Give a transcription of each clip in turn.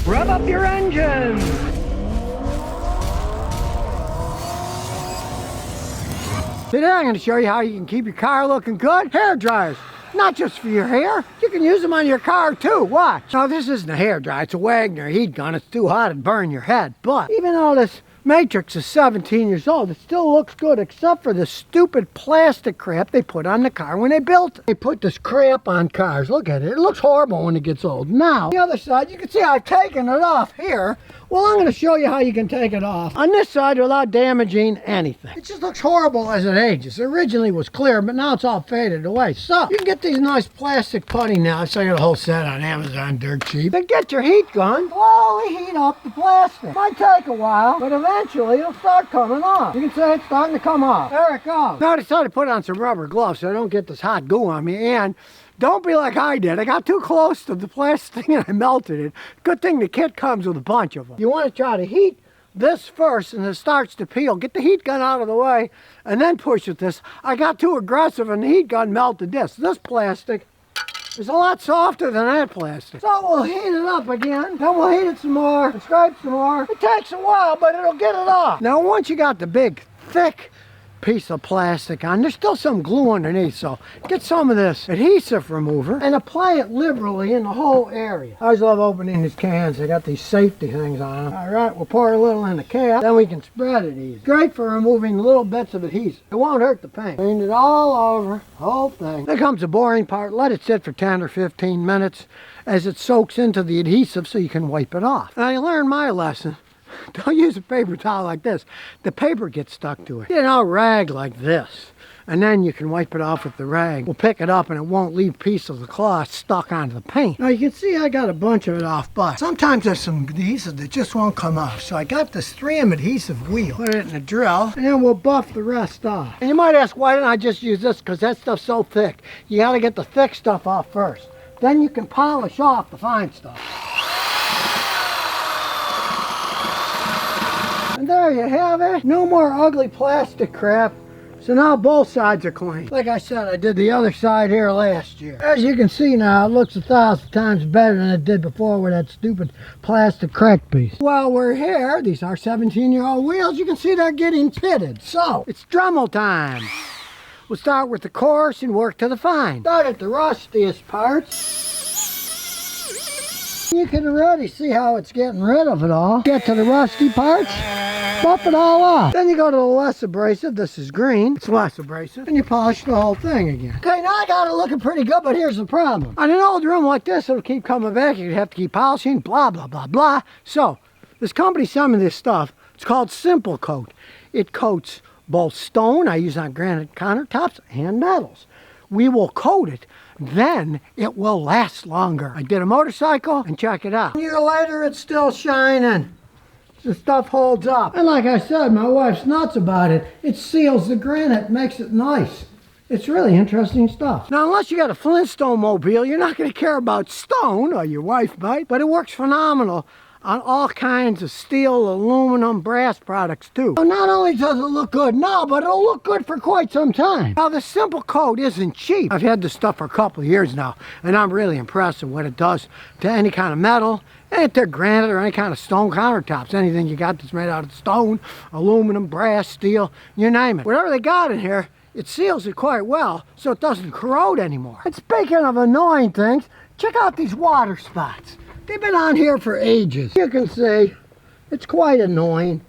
Rev up your engine. Today I'm going to show you how you can keep your car looking good. Hair dryers. Not just for your hair, you can use them on your car too. Watch. Now this isn't a hair dryer, it's a Wagner heat gun. It's too hot to burn your head. But even though this Matrix is 17 years old, it still looks good except for the stupid plastic crap they put on the car when they built it. They put this crap on cars. Look at it. It looks horrible when it gets old. Now, the other side, you can see I've taken it off here. Well, I'm going to show you how you can take it off on this side without damaging anything. It just looks horrible as it ages. It originally was clear, but now it's all faded away. So, you can get these nice plastic putty now. So I got a whole set on Amazon, dirt cheap. Then get your heat gun, slowly heat up the plastic. Might take a while, but eventually it'll start coming off. You can see it's starting to come off. There it goes. Now I decided to put on some rubber gloves so I don't get this hot goo on me, and don't be like I did. I got too close to the plastic and I melted it. Good thing the kit comes with a bunch of them. You want to try to heat this first and it starts to peel. Get the heat gun out of the way and then push with this. I got too aggressive and the heat gun melted this. This plastic is a lot softer than that plastic. So we'll heat it up again. Then we'll heat it some more and scrape some more. It takes a while, but it'll get it off. Now once you got the big, thick piece of plastic on, there's still some glue underneath, so get some of this adhesive remover and apply it liberally in the whole area. I always love opening these cans. They got these safety things on them. Alright, we'll pour a little in the cap, then we can spread it easy. Great for removing little bits of adhesive. It won't hurt the paint. Clean it all over, whole thing. Then comes the boring part. Let it sit for 10 or 15 minutes as it soaks into the adhesive so you can wipe it off. Now you learned my lesson. Don't use a paper towel like this. The paper gets stuck to it. Get a rag like this, and then you can wipe it off with the rag. We'll pick it up and it won't leave pieces of the cloth stuck onto the paint. Now you can see I got a bunch of it off, but sometimes there's some adhesive that just won't come off. So I got this 3M adhesive wheel. Put it in a drill, and then we'll buff the rest off. And you might ask, why didn't I just use this? Because that stuff's so thick. You got to get the thick stuff off first. Then you can polish off the fine stuff. And there you have it. No more ugly plastic crap. So now both sides are clean. Like I said, I did the other side here last year. As you can see now, it looks 1,000 times better than it did before with that stupid plastic crack piece. While we're here, these are 17-year-old wheels. You can see they're getting pitted. So, it's Dremel time. We'll start with the coarse and work to the fine. Start at the rustiest parts. You can already see how it's getting rid of it all. Get to the rusty parts, buff it all off. Then you go to the less abrasive. This is green. It's less abrasive. And you polish the whole thing again. Okay, now I got it looking pretty good, but here's the problem. On an old room like this, it'll keep coming back. You'd have to keep polishing, blah, blah, blah, blah. So, this company sent me this stuff. It's called Simple Coat. It coats both stone, I use on granite countertops, and metals. We will coat it, then it will last longer. I did a motorcycle, and check it out. A year later, it's still shining. The stuff holds up. And like I said, my wife's nuts about it. It seals the granite, makes it nice. It's really interesting stuff. Now, unless you got a Flintstone mobile, you're not going to care about stone, or your wife might, but it works phenomenal on all kinds of steel, aluminum, brass products too. So not only does it look good now, but it'll look good for quite some time. Now the Simple Coat isn't cheap. I've had this stuff for a couple of years now, and I'm really impressed with what it does to any kind of metal, and to granite or any kind of stone countertops. Anything you got that's made out of stone, aluminum, brass, steel, you name it. Whatever they got in here, it seals it quite well, so it doesn't corrode anymore. And speaking of annoying things, check out these water spots. They've been on here for ages. You can see it's quite annoying.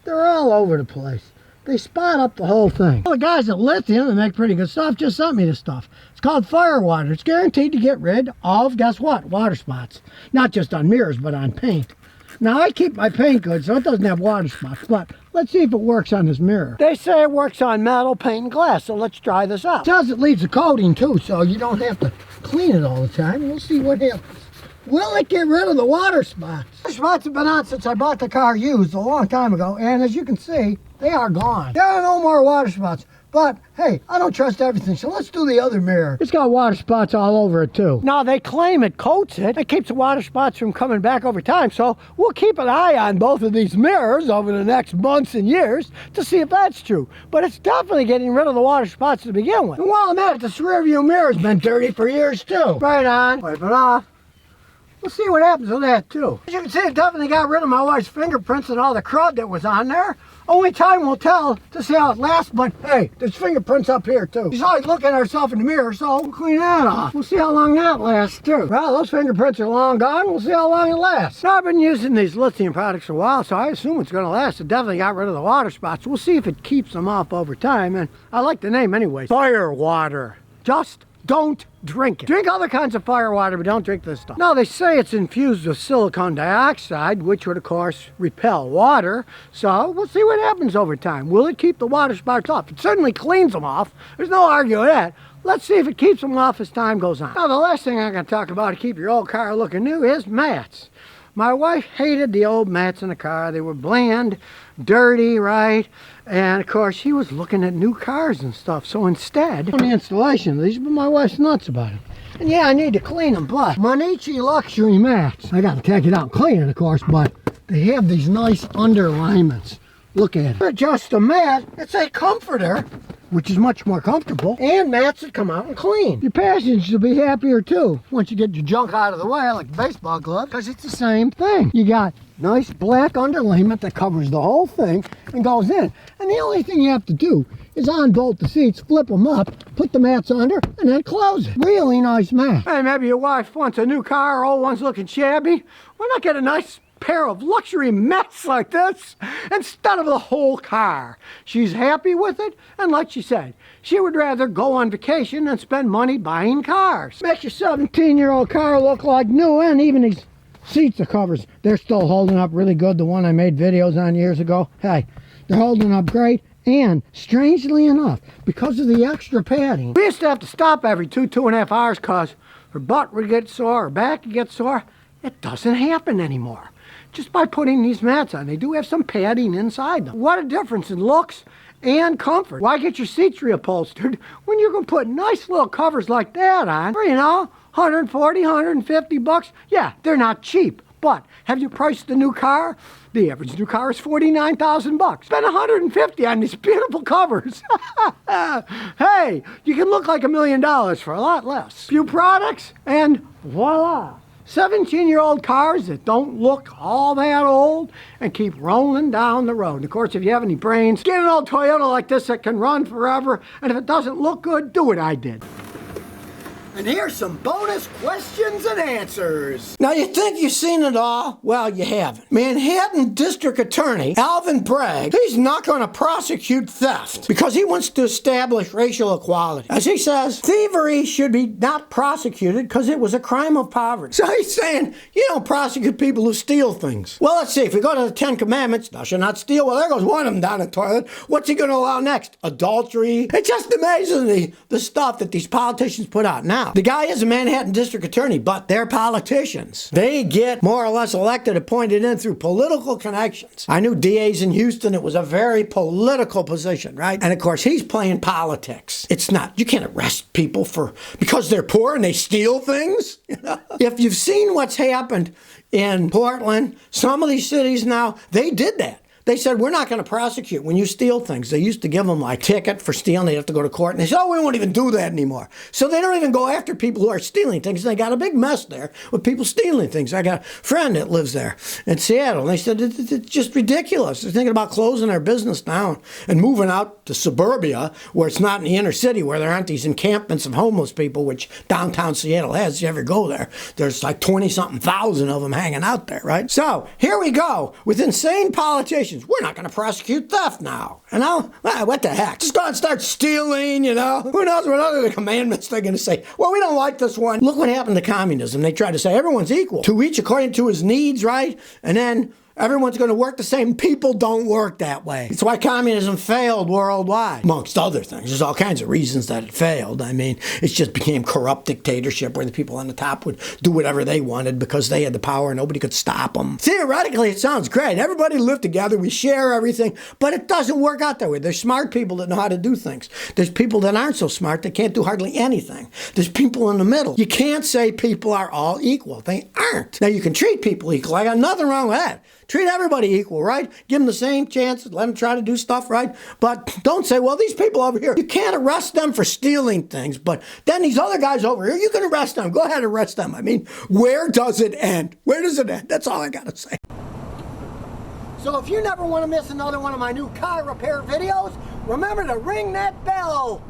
They're all over the place. They spot up the whole thing. Well, the guys at Lithium, they make pretty good stuff, just sent me this stuff. It's called Fire Water. It's guaranteed to get rid of, guess what, water spots. Not just on mirrors, but on paint. Now, I keep my paint good, so it doesn't have water spots, but let's see if it works on this mirror. They say it works on metal, paint, and glass, so let's try this out. It says it leaves a coating, too, so you don't have to clean it all the time. We'll see what happens. Will it get rid of the water spots? The spots have been on since I bought the car used a long time ago, and as you can see, they are gone. There are no more water spots. But, hey, I don't trust everything, so let's do the other mirror. It's got water spots all over it, too. Now, they claim it coats it. It keeps the water spots from coming back over time, so we'll keep an eye on both of these mirrors over the next months and years to see if that's true. But it's definitely getting rid of the water spots to begin with. And while I'm at it, this rear view mirror's been dirty for years, too. Right on. Wipe it off. We'll see what happens with that too. As you can see, it definitely got rid of my wife's fingerprints and all the crud that was on there. Only time will tell to see how it lasts, but hey, there's fingerprints up here too. She's always looking at herself in the mirror, so we'll clean that off. We'll see how long that lasts too. Well, those fingerprints are long gone. We'll see how long it lasts. Now, I've been using these lithium products for a while, so I assume it's going to last. It definitely got rid of the water spots. We'll see if it keeps them off over time, and I like the name anyway. Fire water. Just don't drink it. Drink other kinds of fire water, but don't drink this stuff. Now, they say it's infused with silicon dioxide, which would, of course, repel water. So we'll see what happens over time. Will it keep the water spots off? It certainly cleans them off. There's no arguing that. Let's see if it keeps them off as time goes on. Now, the last thing I'm going to talk about to keep your old car looking new is mats. My wife hated the old mats in the car. They were bland, dirty, right? And of course, she was looking at new cars and stuff. So instead, on the installation of these, but my wife's nuts about it. And yeah, I need to clean them, but Monichi luxury mats. I got to take it out and clean it, of course, but they have these nice underlinements. Look at it. It's not just a mat, it's a comforter, which is much more comfortable, and mats that come out and clean. Your passengers will be happier too once you get your junk out of the way, like a baseball glove, because it's the same thing. You got nice black underlayment that covers the whole thing and goes in. And the only thing you have to do is unbolt the seats, flip them up, put the mats under, and then close it. Really nice mat. Hey, maybe your wife wants a new car, old one's looking shabby. Why not get a nice pair of luxury mats like this instead of the whole car? She's happy with it, and like she said, she would rather go on vacation than spend money buying cars. Makes your 17-year-old car look like new, and even these seats, the covers, they're still holding up really good. The one I made videos on years ago, hey, they're holding up great. And strangely enough, because of the extra padding, we used to have to stop every 2.5 hours because her butt would get sore, her back would get sore. It doesn't happen anymore. Just by putting these mats on. They do have some padding inside them. What a difference in looks and comfort. Why get your seats reupholstered when you're going to put nice little covers like that on for, 140, 150 bucks? Yeah, they're not cheap. But have you priced the new car? The average new car is 49,000 bucks. Spend 150 on these beautiful covers. Hey, you can look like $1 million for a lot less. Few products and voila. 17-year-old cars that don't look all that old and keep rolling down the road. And of course, if you have any brains, get an old Toyota like this that can run forever. And if it doesn't look good, do what I did. And here's some bonus questions and answers. Now, you think you've seen it all? Well, you haven't. Manhattan District Attorney Alvin Bragg, he's not going to prosecute theft because he wants to establish racial equality. As he says, thievery should be not prosecuted because it was a crime of poverty. So he's saying you don't prosecute people who steal things. Well, let's see. If we go to the 10 Commandments, thou shalt not steal. Well, there goes one of them down the toilet. What's he going to allow next? Adultery. It's just amazing the stuff that these politicians put out. Now, the guy is a Manhattan District Attorney, but they're politicians. They get more or less elected, appointed in through political connections. I knew DAs in Houston. It was a very political position, right? And of course, he's playing politics. It's not, you can't arrest people because they're poor and they steal things. If you've seen what's happened in Portland, some of these cities now, they did that. They said, we're not going to prosecute when you steal things. They used to give them like ticket for stealing. They'd have to go to court. And they said, oh, we won't even do that anymore. So they don't even go after people who are stealing things. They got a big mess there with people stealing things. I got a friend that lives there in Seattle. And they said, it's just ridiculous. They're thinking about closing their business down and moving out to suburbia where it's not in the inner city, where there aren't these encampments of homeless people, which downtown Seattle has. If you ever go there, there's like 20-something thousand of them hanging out there, right? So here we go with insane politicians. We're not going to prosecute theft now. What the heck? Just go and start stealing, Who knows what other commandments they're going to say. Well, we don't like this one. Look what happened to communism. They tried to say everyone's equal. To each according to his needs, right? And then everyone's going to work the same. People don't work that way. It's why communism failed worldwide, amongst other things. There's all kinds of reasons that it failed. It just became corrupt dictatorship where the people on the top would do whatever they wanted because they had the power and nobody could stop them. Theoretically, it sounds great. Everybody live together. We share everything. But it doesn't work out that way. There's smart people that know how to do things. There's people that aren't so smart that can't do hardly anything. There's people in the middle. You can't say people are all equal. They aren't. Now, you can treat people equal. I got nothing wrong with that. Treat everybody equal, right? Give them the same chance, let them try to do stuff right. But don't say, well, these people over here, you can't arrest them for stealing things, but then these other guys over here, you can arrest them. Go ahead and arrest them. I mean, where does it end? Where does it end? That's all I gotta say. So if you never want to miss another one of my new car repair videos, remember to ring that bell.